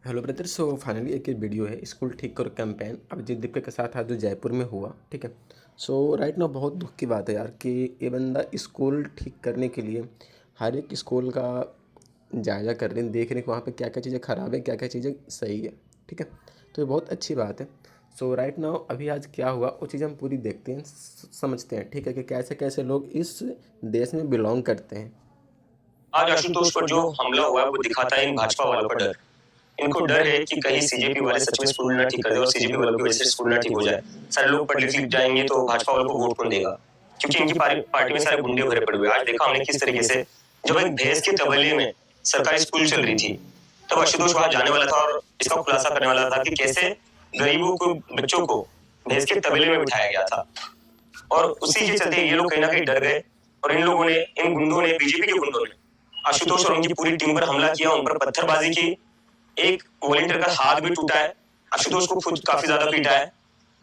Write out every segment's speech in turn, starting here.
Hello brother. So finally एक ये video है स्कूल ठीक करो कैंपेन अभिजीत दीपक के साथ आज जो जयपुर में हुआ। ठीक है। सो राइट ना बहुत दुख की बात है यार कि ये बंदा स्कूल ठीक करने के लिए हर एक स्कूल का जायज़ा कर रहे हैं, देख रहे हैं कि वहाँ पे क्या क्या चीज़ें ख़राब है, क्या क्या चीज़ें सही है। ठीक है। तो ये बहुत अच्छी बात है। सो राइट नाउ अभी आज क्या हुआ वो चीज़ हम पूरी देखते हैं, समझते हैं। ठीक है कि कैसे कैसे लोग इस देश में बिलोंग करते हैं। आज आशुतोष पर जो हमला हुआ है वो दिखाता है इन भाजपा वालों का डर। इनको डर है कि कहीं सीजेपी वाले सच में स्कूल ना ठीक कर दे और सीजेपी वालों की वजह से स्कूल ना ठीक हो जाए। सारे लोग पढ़ लिख जाएंगे तो भाजपा वालों को वोट कौन देगा? क्योंकि इनकी पार्टी में सारे गुंडे भरे पड़े हुए। आज देखा हमने किस तरीके से जब एक भैंस के तबेले में सरकारी स्कूल चल रही थी तब आशुतोष वहां जाने वाला था और इसका खुलासा करने वाला था कि कैसे गरीबों को बच्चों को भैंस के तबेले में बिठाया गया था। और उसी के चलते ये लोग कहीं ना कहीं डर गए और इन लोगों ने, इन गुंडों ने, बीजेपी के गुंडों ने आशुतोष और उनकी पूरी टीम पर हमला किया, उन पर पत्थरबाजी की। एक वॉलेंटियर का हाथ भी टूटा है। आशुतोष को खुद काफी ज्यादा पीटा है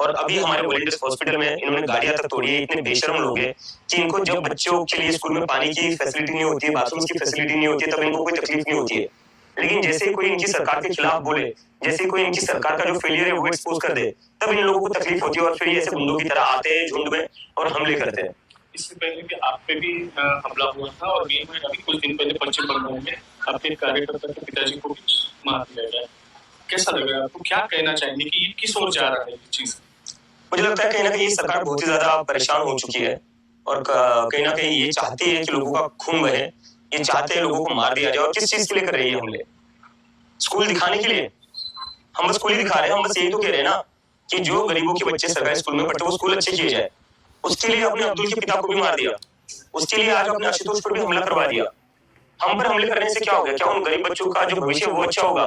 और अभी हमारे वॉलेंटियर्स हॉस्पिटल में इन्होंने गाड़ियां तक तोड़ी है। इतने बेशरम लोग हैं कि इनको जब बच्चों के लिए स्कूल में पानी की फैसिलिटी नहीं होती है, बाथरूम की फैसिलिटी नहीं होती है, तब इनको कोई तकलीफ नहीं होती है। लेकिन जैसे कोई इनकी सरकार के खिलाफ बोले, जैसे कोई इनकी सरकार का जो फेलियर है वो एक्सपोज कर दे, तब इन लोगों को तकलीफ होती है और फिर ये ऐसे गुंडों की तरह आते हैं झुंड में और हमले करते हैं। इससे पहले भी आप पे भी हमला हुआ था और अभी कुछ दिन पहले पश्चिम बंगाल में आपके कार्यकर्ता के पिताजी को भी मार दिया गया। कैसा लग रहा है आपको? क्या कहना चाहेंगे कि ये किस ओर जा रहा है ये चीज? मुझे लगता है कहीं ना कहीं ये सरकार बहुत ही ज्यादा परेशान हो चुकी है और कहीं ना कहीं ये चाहती है कि लोगों का खून बहे, ये चाहते हैं लोगों को मार दिया जाए। और किस चीज के लिए कर रही है हमले? स्कूल दिखाने के लिए? हम बस स्कूल ही दिखा रहे हैं। हम बस यही तो कह रहे हैं ना कि जो गरीबों के बच्चे सरकारी स्कूल में पढ़ते वो स्कूल अच्छे किए जाए। उसके लिए अपने अब्दुल के पिता को भी मार दिया, उसके लिए आज अपने आशुतोष पर भी हमला करवा दिया। हम पर हमले करने से क्या हो गया? क्या उन गरीब बच्चों का जो भविष्य वो अच्छा होगा?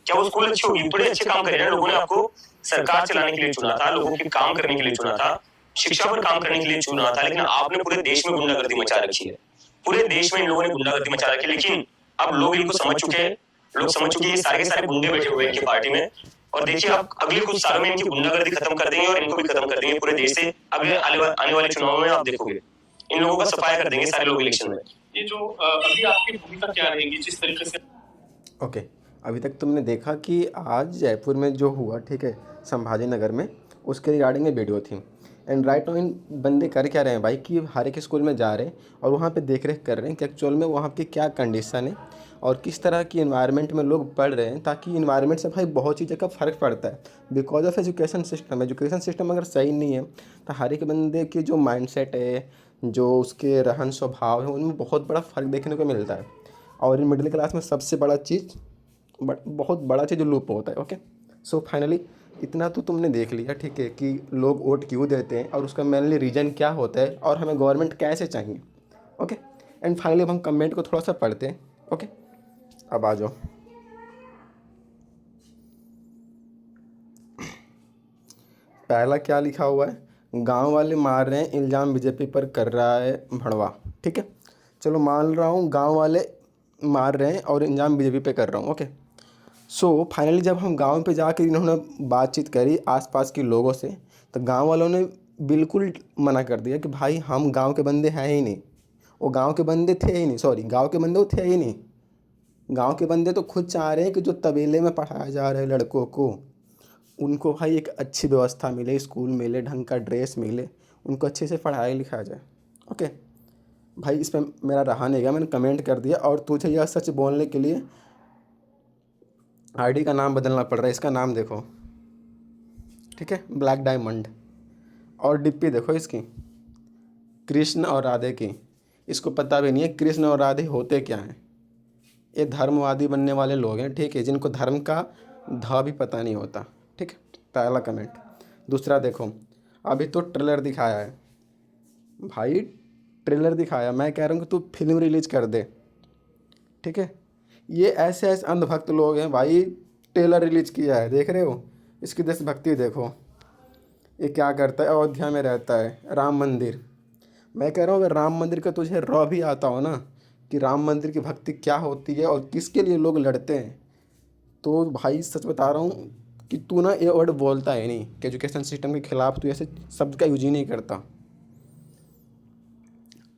क्या वो स्कूल अच्छी होगी? बड़े अच्छे काम करे ना। लोगों ने आपको सरकार चलाने के लिए चुना था, लोगों के काम करने के लिए चुना था, शिक्षा पर काम करने के लिए चुना था, लेकिन आपने पूरे देश में गुंडागर्दी मचा रखी है। पूरे देश में इन लोगों ने गुंडागर्दी मचा रखी है। लेकिन अब लोग इनको समझ चुके हैं, लोग समझ चुके हैं ये सारे के सारे गुंडे बैठे हुए हैं इनकी पार्टी में। और देखिए आप अगले कुछ सालों में इनकी गुंडागर्दी खत्म कर देंगे और इनको भी खत्म कर देंगे पूरे देश से। अगले आने वाले चुनाव में आप देखोगे इन लोगों का सफाया कर देंगे सारे लोग इलेक्शन में। ये जो अभी आपकी भूमिका क्या रहेगी जिस तरीके से? ओके। अभी तक तुमने देखा कि आज जयपुर में जो हुआ, ठीक है, संभाजी नगर में, उसके रिगार्डिंग में वीडियो थी। एंड राइट नाउ इन बंदे कर क्या रहे हैं भाई कि हर एक स्कूल में जा रहे हैं और वहाँ पे देख रेख कर रहे हैं कि एक्चुअल में वहाँ की क्या कंडीशन है और किस तरह की इन्वायरमेंट में लोग पढ़ रहे हैं, ताकि इन्वायरमेंट से भाई बहुत चीज़ें का फ़र्क पड़ता है बिकॉज ऑफ एजुकेशन सिस्टम अगर सही नहीं है तो हर एक बंदे की जो माइंडसेट है, जो उसके रहन स्वभाव है, उनमें बहुत बड़ा फ़र्क देखने को मिलता है। और इन मिडिल क्लास में सबसे बड़ा चीज़, बहुत बड़ा चीज़ लूप होता है। ओके। सो फाइनली इतना तो तुमने देख लिया, ठीक है, कि लोग वोट क्यों देते हैं और उसका मेनली रीज़न क्या होता है और हमें गवर्नमेंट कैसे चाहिए। ओके। एंड फाइनली अब हम कमेंट को थोड़ा सा पढ़ते हैं। ओके। अब आ जाओ। पहला क्या लिखा हुआ है? गांव वाले मार रहे हैं, इल्ज़ाम बीजेपी पर कर रहा है भड़वा। ठीक है, चलो मान रहा हूँ गांव वाले मार रहे हैं और इल्ज़ाम बीजेपी पे कर रहा हूँ। ओके। सो फाइनली जब हम गांव पे जाकर इन्होंने बातचीत करी आसपास के लोगों से, तो गांव वालों ने बिल्कुल मना कर दिया कि भाई हम गांव के बंदे हैं ही नहीं। वो गांव के बंदे थे ही नहीं, सॉरी, गांव के बंदे वो थे ही नहीं। गांव के बंदे तो खुद चाह रहे हैं कि जो तबेले में पढ़ाया जा रहा है लड़कों को, उनको भाई एक अच्छी व्यवस्था मिले, स्कूल मिले, ढंग का ड्रेस मिले, उनको अच्छे से पढ़ाया लिखाया जाए। ओके भाई, इस पर मेरा रहा नहीं गया, मैंने कमेंट कर दिया। और तुझे यह सच बोलने के लिए आईडी का नाम बदलना पड़ रहा है। इसका नाम देखो, ठीक है, ब्लैक डायमंड। और डिप्पी देखो इसकी, कृष्ण और राधे की। इसको पता भी नहीं है कृष्ण और राधे होते क्या हैं। ये धर्मवादी बनने वाले लोग हैं, ठीक है, जिनको धर्म का ध भी पता नहीं होता। ठीक है, पहला कमेंट। दूसरा देखो, अभी तो ट्रेलर दिखाया है भाई, ट्रेलर दिखाया, मैं कह रहा हूँ कि तू फिल्म रिलीज कर दे। ठीक है, ये ऐसे ऐसे अंधभक्त लोग हैं भाई, ट्रेलर रिलीज किया है, देख रहे हो, इसकी देशभक्ति देखो। ये क्या करता है, अयोध्या में रहता है, राम मंदिर। मैं कह रहा हूँ अगर राम मंदिर का तुझे रॉ भी आता हो ना कि राम मंदिर की भक्ति क्या होती है और किसके लिए लोग लड़ते हैं, तो भाई सच बता रहा हूँ कि तू ना ये वर्ड बोलता है नहीं कि एजुकेशन सिस्टम के खिलाफ तू ऐसे शब्द का यूज ही नहीं करता।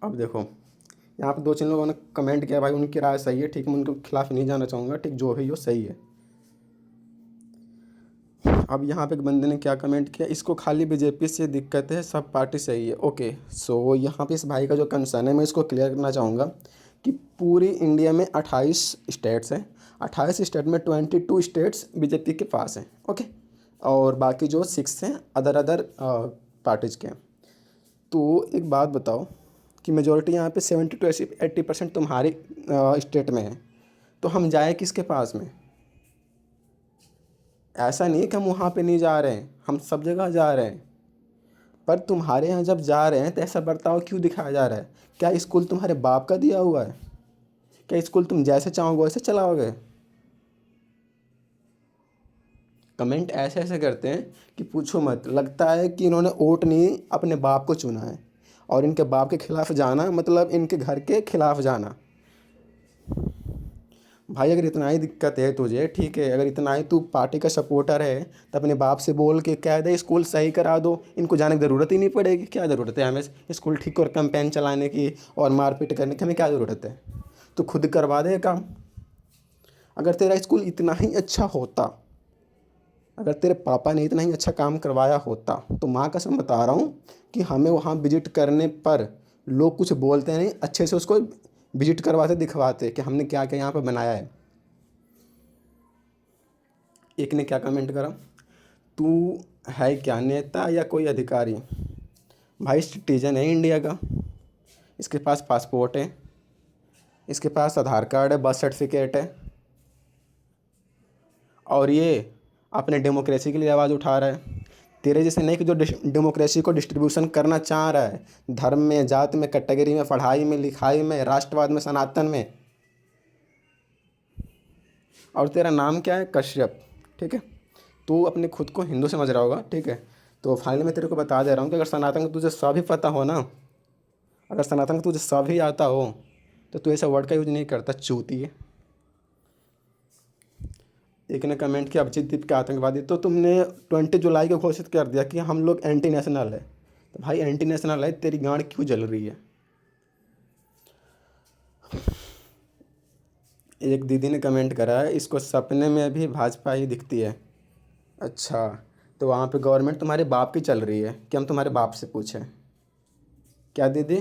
अब देखो, यहाँ पे दो तीन लोगों ने कमेंट किया भाई, उनकी राय सही है, ठीक है, मैं उनके खिलाफ नहीं जाना चाहूँगा, ठीक, जो भी हो सही है। अब यहाँ पे एक बंदे ने क्या कमेंट किया, इसको खाली बीजेपी से दिक्कत है, सब पार्टी सही है। ओके, सो यहाँ पे इस भाई का जो कंसर्न है मैं इसको क्लियर करना चाहूँगा कि पूरी इंडिया में 28 स्टेट्स हैं, 28 स्टेट में 22 स्टेट्स बीजेपी के पास हैं। ओके, और बाकी जो 6 हैं अदर पार्टीज़ के हैं। तो एक बात बताओ कि मेजॉरिटी यहाँ पे 70 to 80% तुम्हारी स्टेट में है, तो हम जाए किसके पास में? ऐसा नहीं है कि हम वहाँ पे नहीं जा रहे हैं, हम सब जगह जा रहे हैं, पर तुम्हारे यहाँ जब जा रहे हैं तो ऐसा बर्ताव क्यों दिखाया जा रहा है? क्या स्कूल तुम्हारे बाप का दिया हुआ है? क्या स्कूल तुम जैसे चाहोगे वैसे चलाओगे? कमेंट ऐसे ऐसे करते हैं कि पूछो मत, लगता है कि इन्होंने वोट नहीं अपने बाप को चुना है, और इनके बाप के खिलाफ जाना मतलब इनके घर के खिलाफ जाना। भाई अगर इतना ही दिक्कत है तुझे, ठीक है, अगर इतना ही तू पार्टी का सपोर्टर है तो अपने बाप से बोल के कह दे स्कूल सही करा दो, इनको जाने की ज़रूरत ही नहीं पड़ेगी। क्या ज़रूरत है हमें स्कूल ठीक और कैंपेन चलाने की और मारपीट करने की? हमें क्या ज़रूरत है? तो खुद करवा दे काम। अगर तेरा स्कूल इतना ही अच्छा होता, अगर तेरे पापा ने इतना ही अच्छा काम करवाया होता, तो माँ कसम बता रहा हूँ कि हमें वहाँ विजिट करने पर लोग कुछ बोलते नहीं, अच्छे से उसको विजिट करवाते, दिखवाते कि हमने क्या क्या यहाँ पर बनाया है। एक ने क्या कमेंट करा, तू है क्या नेता या कोई अधिकारी? भाई सिटीजन है इंडिया का, इसके पास पासपोर्ट है, इसके पास आधार कार्ड है, बर्थ सर्टिफिकेट है, और ये अपने डेमोक्रेसी के लिए आवाज़ उठा रहा है। तेरे जैसे नहीं कि जो डेमोक्रेसी को डिस्ट्रीब्यूशन करना चाह रहा है धर्म में, जात में, कैटेगरी में, पढ़ाई में, लिखाई में, राष्ट्रवाद में, सनातन में। और तेरा नाम क्या है? कश्यप, ठीक है। तू अपने खुद को हिंदू समझ रहा होगा, ठीक है। तो फाइनली मैं तेरे को बता दे रहा हूँ कि अगर सनातन का तुझे सब ही पता हो ना, अगर सनातन का तुझे सब ही आता हो, तो तू ऐसा वर्ड का यूज नहीं करता, चूती है। एक ने कमेंट किया अभिजीत दीप के आतंकवादी। तो तुमने 20 जुलाई को घोषित कर दिया कि हम लोग एंटी नेशनल है, तो भाई एंटी नेशनल है, तेरी गांड क्यों जल रही है? एक दीदी ने कमेंट करा है, इसको सपने में भी भाजपा ही दिखती है। अच्छा, तो वहाँ पे गवर्नमेंट तुम्हारे बाप की चल रही है कि हम तुम्हारे बाप से पूछें? क्या दीदी,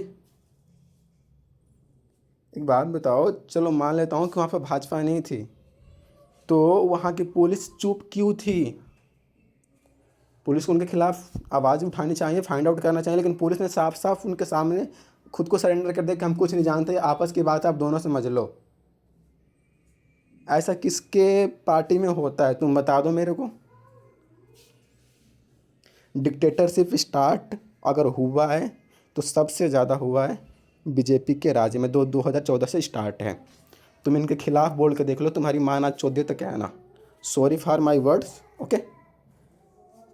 एक बात बताओ, चलो मान लेता हूँ कि वहाँ पर भाजपा नहीं थी, तो वहाँ की पुलिस चुप क्यों थी? पुलिस को उनके खिलाफ आवाज़ उठानी चाहिए, फाइंड आउट करना चाहिए, लेकिन पुलिस ने साफ साफ उनके सामने खुद को सरेंडर कर दिया कि हम कुछ नहीं जानते, आपस की बात आप दोनों समझ लो। ऐसा किसके पार्टी में होता है? तुम बता दो मेरे को। डिक्टेटरशिप स्टार्ट अगर हुआ है तो सबसे ज़्यादा हुआ है बीजेपी के राज्य में, 2014 से स्टार्ट है। तुम इनके खिलाफ बोल के देख लो, तुम्हारी माँ ना चौधरी तक कहना। Sorry for my words, okay.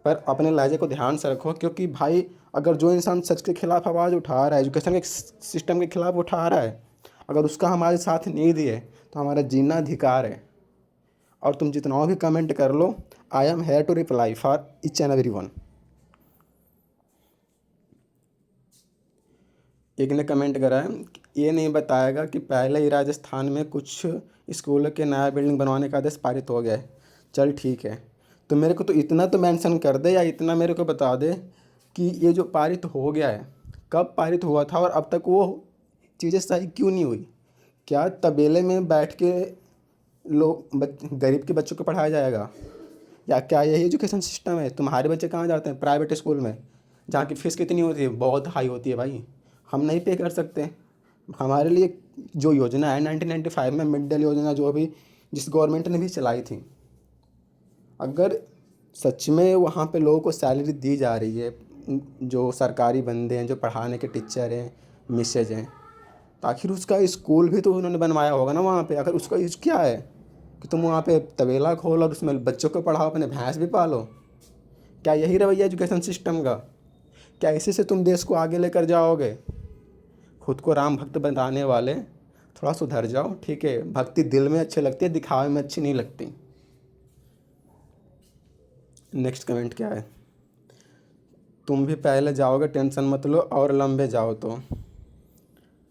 पर अपने लहजे को ध्यान से रखो, क्योंकि भाई अगर जो इंसान सच के खिलाफ आवाज़ उठा रहा है, एजुकेशन के सिस्टम के खिलाफ उठा रहा है, अगर उसका हमारे साथ नहीं दिए तो हमारा जीना अधिकार है। और तुम जितना भी कमेंट कर लो, I am here to reply for each and every one. एक ने कमेंट करा है, ये नहीं बताएगा कि पहले ही राजस्थान में कुछ स्कूलों के नया बिल्डिंग बनवाने का आदेश पारित हो गया है। चल ठीक है, तो मेरे को तो इतना तो मेंशन कर दे, या इतना मेरे को बता दे कि ये जो पारित हो गया है कब पारित हुआ था और अब तक वो चीज़ें सही क्यों नहीं हुई? क्या तबेले में बैठ के गरीब के बच्चों को पढ़ाया जाएगा? या क्या यही एजुकेशन सिस्टम है? तुम्हारे बच्चे कहाँ जाते हैं? प्राइवेट स्कूल में, जहाँ की फ़ीस कितनी होती है? बहुत हाई होती है भाई, हम नहीं पे कर सकते। हमारे लिए जो योजना है 1995 में मिड डे योजना, जो भी जिस गवर्नमेंट ने भी चलाई थी, अगर सच में वहाँ पे लोगों को सैलरी दी जा रही है, जो सरकारी बंदे हैं, जो पढ़ाने के टीचर हैं, मिसेज हैं, तो आखिर उसका स्कूल भी तो उन्होंने बनवाया होगा ना वहाँ पे। अगर उसका यूज क्या है कि तुम वहाँ पे तबेला खोलो और उसमें बच्चों को पढ़ाओ, अपने भैंस भी पालो? क्या यही रवैया एजुकेशन सिस्टम का? क्या इसी से तुम देश को आगे लेकर जाओगे? खुद को राम भक्त बनाने वाले थोड़ा सुधर जाओ, ठीक है। भक्ति दिल में अच्छी लगती है, दिखावे में अच्छी नहीं लगती। नेक्स्ट कमेंट क्या है, तुम भी पहले जाओगे, टेंशन मत लो, और लंबे जाओ। तो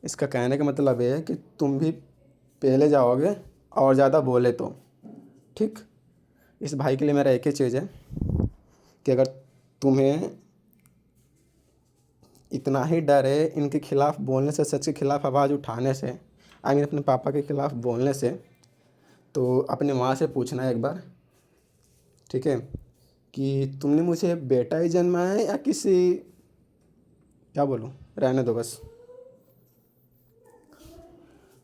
इसका कहने का मतलब ये है कि तुम भी पहले जाओगे और ज़्यादा बोले तो, ठीक। इस भाई के लिए मेरा एक ही चीज़ है, कि अगर तुम्हें इतना ही डर है इनके खिलाफ़ बोलने से, सच के खिलाफ़ आवाज़ उठाने से, आई मीन अपने पापा के खिलाफ़ बोलने से, तो अपने माँ से पूछना एक बार, ठीक है, कि तुमने मुझे बेटा ही जन्मा है या किसी, क्या बोलूँ, रहने दो बस।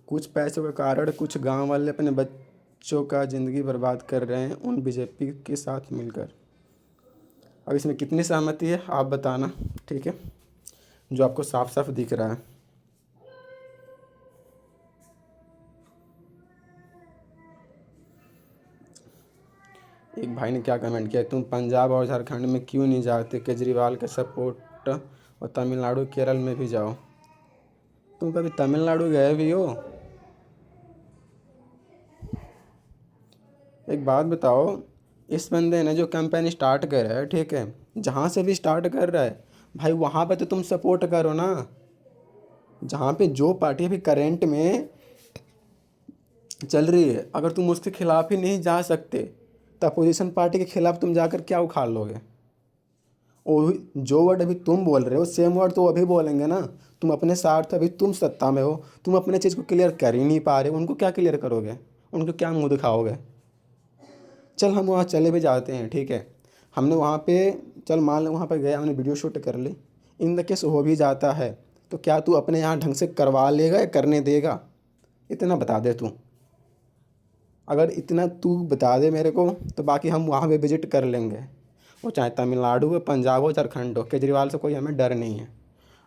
कुछ पैसों के कारण कुछ गांव वाले अपने बच्चों का ज़िंदगी बर्बाद कर रहे हैं उन बीजेपी के साथ मिलकर। अब इसमें कितनी सहमति है आप बताना, ठीक है, जो आपको साफ साफ दिख रहा है। एक भाई ने क्या कमेंट किया, तुम पंजाब और झारखंड में क्यों नहीं जाते, केजरीवाल के सपोर्ट और तमिलनाडु केरल में भी जाओ। तुम कभी तमिलनाडु गए भी हो? एक बात बताओ, इस बंदे ने जो कैंपेन स्टार्ट करा है, ठीक है, जहाँ से भी स्टार्ट कर रहा है भाई, वहाँ पे तो तुम सपोर्ट करो ना। जहाँ पे जो पार्टी अभी करेंट में चल रही है, अगर तुम उसके खिलाफ ही नहीं जा सकते तो अपोजिशन पार्टी के खिलाफ तुम जाकर क्या उखाड़ लोगे? और जो वर्ड अभी तुम बोल रहे हो सेम वर्ड तो अभी बोलेंगे ना। तुम अपने स्वार्थ, अभी तुम सत्ता में हो, तुम अपने चीज़ को क्लियर कर ही नहीं पा रहे, उनको क्या क्लियर करोगे? उनको क्या मुंह दिखाओगे? चल हम वहाँ चले भी जाते हैं, ठीक है, हमने वहाँ पे, चल मान लो वहाँ पे गए, हमने वीडियो शूट कर ली, इन द केस हो भी जाता है, तो क्या तू अपने यहाँ ढंग से करवा लेगा या करने देगा? इतना बता दे तू। अगर इतना तू बता दे मेरे को तो बाकी हम वहाँ पे विजिट कर लेंगे, वो चाहे तमिलनाडु हो, पंजाब हो, झारखंड हो। केजरीवाल से कोई हमें डर नहीं है।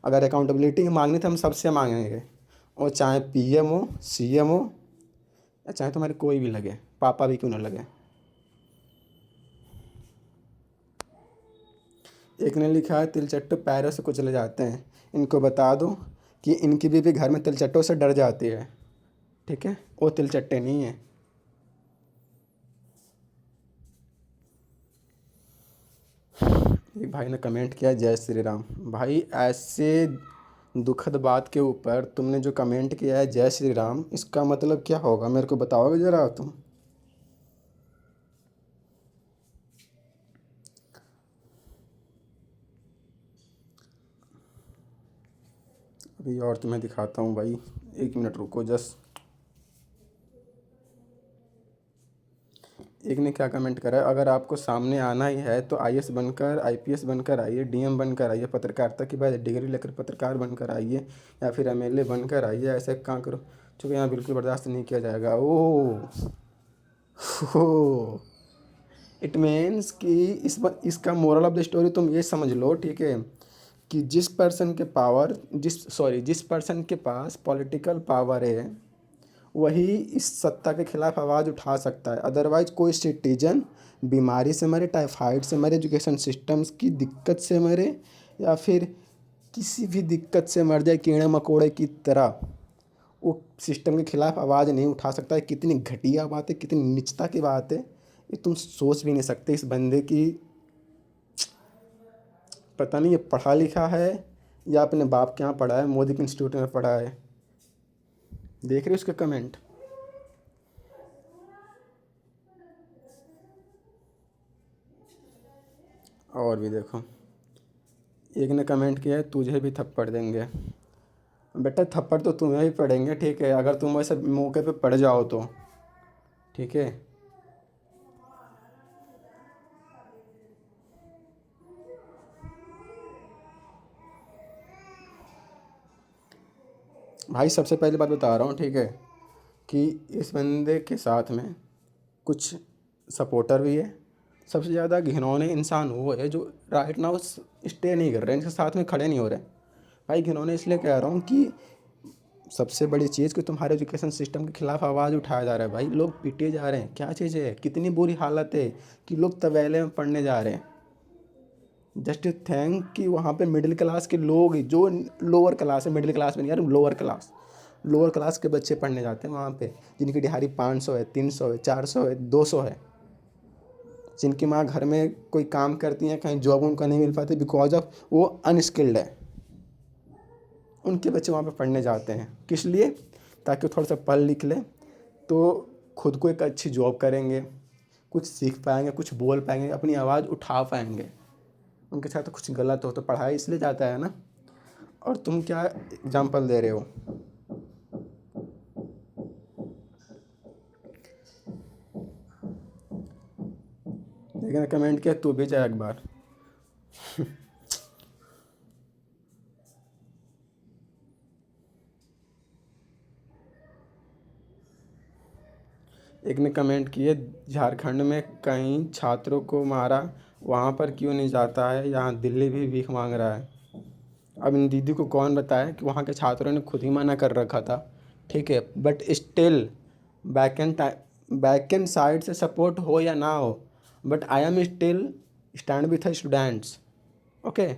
अगर अकाउंटेबिलिटी मांगनी तो हम सबसे मांगेंगे, और चाहे पीएम हो, सीएम हो, या चाहे तुम्हारे कोई भी लगे, पापा भी क्यों ना लगे। एक ने लिखा है तिलचट्टू पैरों से कुचले जाते हैं, इनको बता दो कि इनकी भी घर में तिलचट्टों से डर जाती है, ठीक है, वो तिलचट्टे नहीं है। एक भाई ने कमेंट किया जय श्री राम। भाई ऐसे दुखद बात के ऊपर तुमने जो कमेंट किया है जय श्री राम, इसका मतलब क्या होगा मेरे को बताओगे ज़रा तुम? अभी और तुम्हें दिखाता हूँ भाई, 1 मिनट रुको जस्ट। एक ने क्या कमेंट करा है, अगर आपको सामने आना ही है तो आईएएस बनकर, आईपीएस बनकर आइए, डीएम बनकर आइए, पत्रकारिता की बाद डिग्री लेकर पत्रकार बनकर आइए, या फिर एमएलए बनकर आइए, ऐसे काम करो चूँकि यहाँ बिल्कुल बर्दाश्त नहीं किया जाएगा। ओह, इट मीन्स कि इसका मोरल ऑफ द स्टोरी तुम ये समझ लो, ठीक है, कि जिस पर्सन के पास पॉलिटिकल पावर है वही इस सत्ता के खिलाफ आवाज़ उठा सकता है। अदरवाइज कोई सिटीजन बीमारी से मरे, टाइफाइड से मरे, एजुकेशन सिस्टम्स की दिक्कत से मरे, या फिर किसी भी दिक्कत से मर जाए कीड़े मकोड़े की तरह, वो सिस्टम के खिलाफ आवाज़ नहीं उठा सकता है। कितनी घटिया बात है, कितनी नीचता की बात है, ये तुम सोच भी नहीं सकते। इस बंदे की पता नहीं ये पढ़ा लिखा है या अपने बाप के यहाँ पढ़ा है, मोदी के इंस्टीट्यूट में पढ़ा है। देख रहे हो उसके कमेंट? और भी देखो, एक ने कमेंट किया है तुझे भी थप्पड़ देंगे। बेटा थप्पड़ तो तुम्हें भी पड़ेंगे, ठीक है, अगर तुम वैसे मौके पे पड़ जाओ तो, ठीक है। भाई सबसे पहली बात बता रहा हूँ, ठीक है, कि इस बंदे के साथ में कुछ सपोर्टर भी है। सबसे ज़्यादा घिनौने इंसान वो है जो राइट नाउ स्टे नहीं कर रहे, इनके साथ में खड़े नहीं हो रहे। भाई घिनौने इसलिए कह रहा हूँ कि सबसे बड़ी चीज़ कि तुम्हारे एजुकेशन सिस्टम के खिलाफ आवाज़ उठाया जा रहा है। भाई लोग पीटे जा रहे हैं, क्या चीज़ है, कितनी बुरी हालत है कि लोग तबेले में पढ़ने जा रहे हैं। जस्ट थैंक कि वहाँ पे मिडिल क्लास के लोग, जो लोअर क्लास है, मिडिल क्लास में नहीं यार, लोअर क्लास के बच्चे पढ़ने जाते हैं वहाँ पे, जिनकी दिहाड़ी 500 है, 300 है, 400 है, 200 है, जिनकी माँ घर में कोई काम करती हैं, कहीं जॉब उनका नहीं मिल पाती बिकॉज ऑफ वो अनस्किल्ड है। उनके बच्चे वहाँ पे पढ़ने जाते हैं, किस लिए? ताकि वो थोड़ा सा पढ़ लिख ले तो खुद को एक अच्छी जॉब करेंगे, कुछ सीख पाएंगे, कुछ बोल पाएंगे, अपनी आवाज़ उठा पाएंगे। उनके साथ कुछ गलत हो तो पढ़ाई इसलिए जाता है ना। और तुम क्या एग्जाम्पल दे रहे हो? लेकिन कमेंट किया तू भी जा एक बार। एक ने कमेंट किए झारखंड में कई छात्रों को मारा, वहाँ पर क्यों नहीं जाता है, यहाँ दिल्ली भी भीख मांग रहा है। अब इन दीदी को कौन बताया कि वहाँ के छात्रों ने खुद ही मना कर रखा था, ठीक है। But still back and side से सपोर्ट हो या ना हो, but I am still stand with students, okay.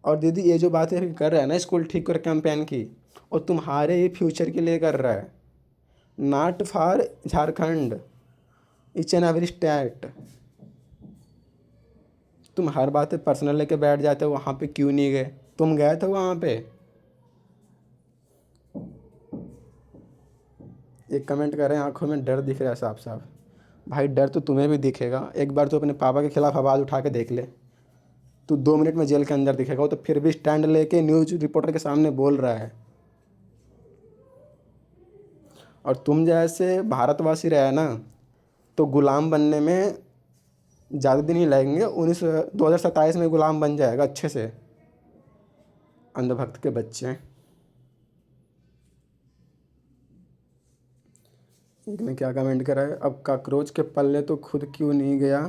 और दीदी ये जो बातें कर रहा है ना स्कूल ठीक कर कैंपेन की, और तुम्हारे ही फ्यूचर के लिए कर रहा है, not for Jharkhand, each and every state. तुम हर बात पर्सनल लेके बैठ जाते हो, वहाँ पे क्यों नहीं गए? तुम गए थे वहाँ पे? एक कमेंट कर रहे हैं आंखों में डर दिख रहा है साफ साफ। भाई डर तो तुम्हें भी दिखेगा, एक बार तो अपने पापा के खिलाफ आवाज़ उठा के देख ले, तू 2 मिनट में जेल के अंदर दिखेगा। वो तो फिर भी स्टैंड लेके न्यूज़ रिपोर्टर के सामने बोल रहा है। और तुम जैसे भारतवासी रहे ना तो गुलाम बनने में ज़्यादा दिन ही लगेंगे, 2027 में गुलाम बन जाएगा अच्छे से। अंधभक्त के बच्चे। एक ने क्या कमेंट करा है, अब काकरोच के पल्ले तो खुद क्यों नहीं गया,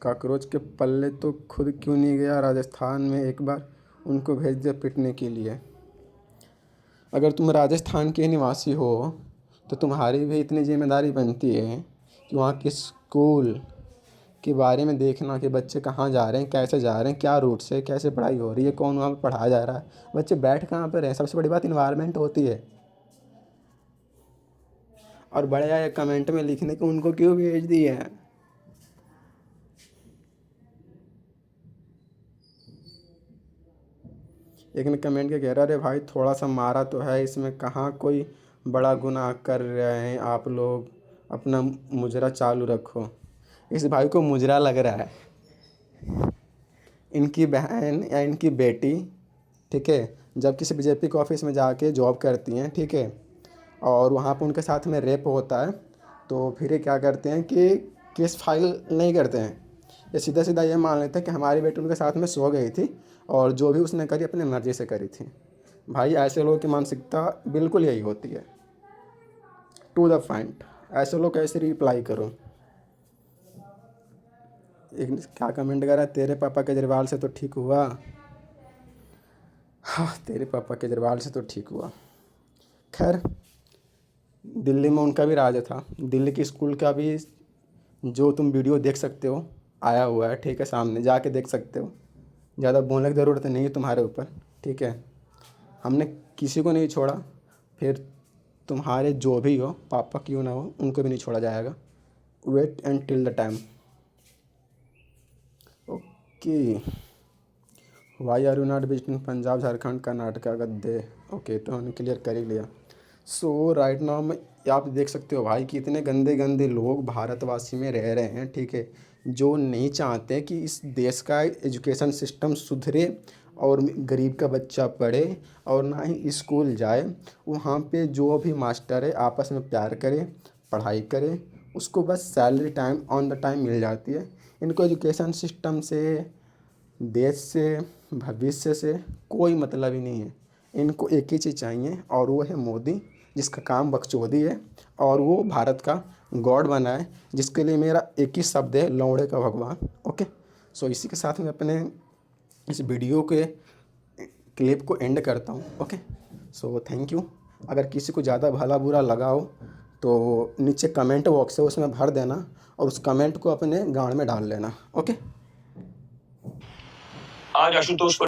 काकरोच के पल्ले तो खुद क्यों नहीं गया राजस्थान में, एक बार उनको भेज दे पिटने के लिए। अगर तुम राजस्थान के निवासी हो तो तुम्हारी भी इतनी जिम्मेदारी बनती है कि वहाँ के स्कूल के बारे में देखना कि बच्चे कहाँ जा रहे हैं, कैसे जा रहे हैं, क्या रूट से कैसे पढ़ाई हो रही है, कौन वहाँ पर पढ़ाया जा रहा है, बच्चे बैठ कहाँ पर हैं। सबसे बड़ी बात इन्वायरमेंट होती है। और बड़े आए कमेंट में लिखने कि उनको क्यों भेज दिए हैं। एक ने कमेंट के कह रहा, अरे भाई थोड़ा सा मारा तो है, इसमें कहाँ कोई बड़ा गुनाह कर रहे हैं आप लोग, अपना मुजरा चालू रखो। इस भाई को मुजरा लग रहा है, इनकी बहन या इनकी बेटी, ठीक है, जब किसी बीजेपी के ऑफिस में जाके जॉब करती हैं, ठीक है, और वहाँ पर उनके साथ में रेप होता है, तो फिर ये क्या करते हैं कि केस फाइल नहीं करते हैं। ये सीधा सीधा ये मान लेते हैं कि हमारी बेटी उनके साथ में सो गई थी और जो भी उसने करी अपनी मर्ज़ी से करी थी। भाई ऐसे लोगों की मानसिकता बिल्कुल यही होती है, टू द पॉइंट। ऐसे लोग कैसे रिप्लाई करो। एक क्या कमेंट करा, तेरे पापा केजरीवाल से तो ठीक हुआ। हाँ, तेरे पापा केजरीवाल से तो ठीक हुआ। खैर, दिल्ली में उनका भी राज था, दिल्ली की स्कूल का भी जो तुम वीडियो देख सकते हो आया हुआ है, ठीक है, सामने जाके देख सकते हो। ज़्यादा बोलने की ज़रूरत नहीं है तुम्हारे ऊपर, ठीक है। हमने किसी को नहीं छोड़ा, फिर तुम्हारे जो भी हो, पापा क्यों ना हो, उनको भी नहीं छोड़ा जाएगा। Wait and till the time. Okay, why are you not visiting Punjab, Jharkhand, Karnataka, गद्दे। ओके, तो हमने क्लियर कर ही लिया। सो राइट नाउ में आप देख सकते हो भाई कि इतने गंदे गंदे लोग भारतवासी में रह रहे हैं, ठीक है, जो नहीं चाहते कि इस देश का एजुकेशन सिस्टम सुधरे और गरीब का बच्चा पढ़े और ना ही स्कूल जाए। वहाँ पे जो भी मास्टर है आपस में प्यार करे, पढ़ाई करे, उसको बस salary time on the time मिल जाती है। इनको एजुकेशन सिस्टम से, देश से, भविष्य से कोई मतलब ही नहीं है। इनको एक ही चीज़ चाहिए और वो है मोदी, जिसका काम बकचोदी है और वो भारत का गॉड बना है, जिसके लिए मेरा एक ही शब्द है, लौड़े का भगवान। ओके, सो इसी के साथ मैं अपने इस वीडियो के क्लिप को एंड करता हूँ। Okay, so thank you. अगर किसी को ज़्यादा भला बुरा लगा हो तो नीचे कमेंट बॉक्स है, उसमें भर देना और उस कमेंट को अपने गाँड में डाल लेना। ओके, आज आशुतोष